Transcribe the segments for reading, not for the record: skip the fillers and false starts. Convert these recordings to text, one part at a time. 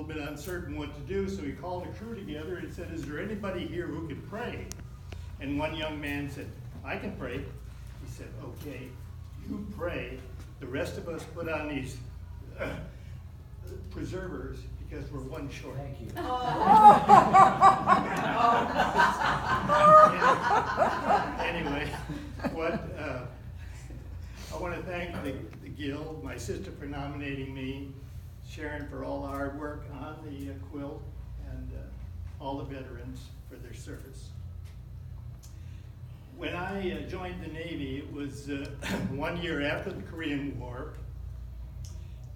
little bit uncertain what to do, so he called a crew together and said, is there anybody here who can pray? And one young man said, I can pray. He said, okay, you pray. The rest of us put on these preservers because we're one short. Thank you. Anyway, I want to thank the Guild, my sister for nominating me, Sharon for all the hard work on the quilt, and all the veterans for their service. When I joined the Navy, it was 1 year after the Korean War,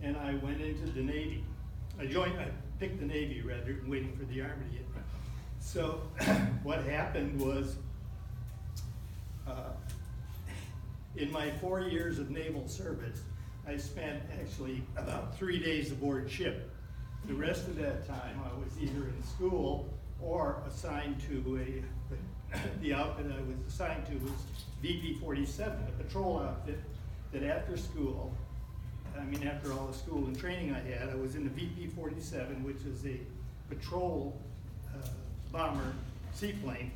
and I went into the Navy. I picked the Navy rather than waiting for the Army to get me. So what happened was, in my 4 years of naval service, I spent actually about 3 days aboard ship. The rest of that time I was either in school or assigned to the outfit I was assigned to was VP-47, a patrol outfit that after all the school and training I had, I was in the VP-47, which is a patrol bomber seaplane.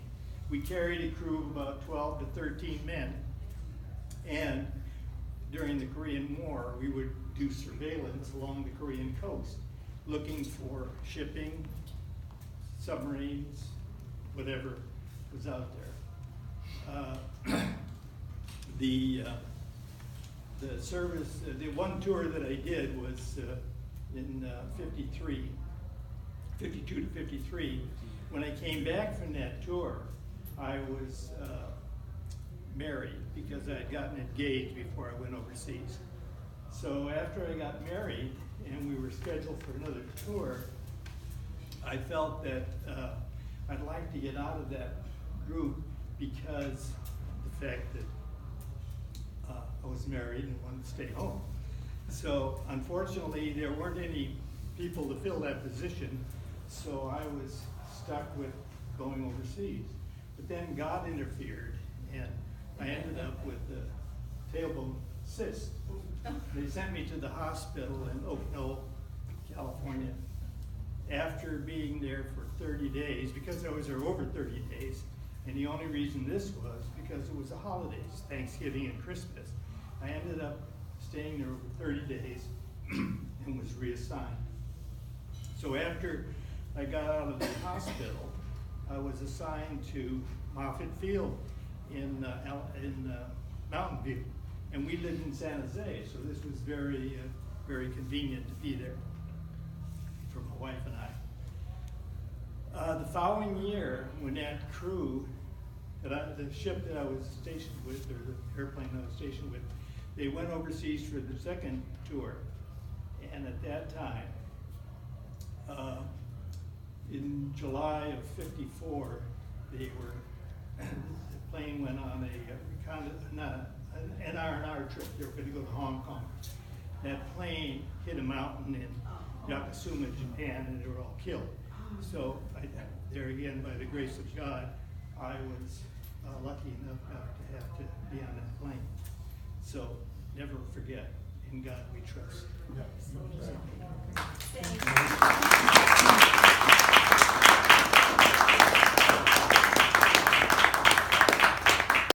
We carried a crew of about 12 to 13 men, and during the Korean War, we would do surveillance along the Korean coast, looking for shipping, submarines, whatever was out there. The service, the one tour that I did was in 52 to 53. When I came back from that tour, I was married because I had gotten engaged before I went overseas. So after I got married and we were scheduled for another tour, I felt that I'd like to get out of that group because the fact that I was married and wanted to stay home. So unfortunately, there weren't any people to fill that position, so I was stuck with going overseas. But then God interfered, and I ended up with a tailbone cyst. They sent me to the hospital in Oak Knoll, California. After being there for 30 days, because I was there over 30 days, and the only reason this was because it was the holidays, Thanksgiving and Christmas. I ended up staying there over 30 days and was reassigned. So after I got out of the hospital, I was assigned to Moffett Field in Mountain View, and we lived in San Jose, so this was very, very convenient to be there for my wife and I. The following year, when that crew, the ship that I was stationed with, or the airplane I was stationed with, they went overseas for the second tour, and at that time, in July of '54, the plane went on an R&R trip. They were going to go to Hong Kong. That plane hit a mountain in Yokosuka, Japan, and they were all killed. So there again, by the grace of God, I was lucky enough not to have to be on that plane. So never forget, in God we trust. Thank you.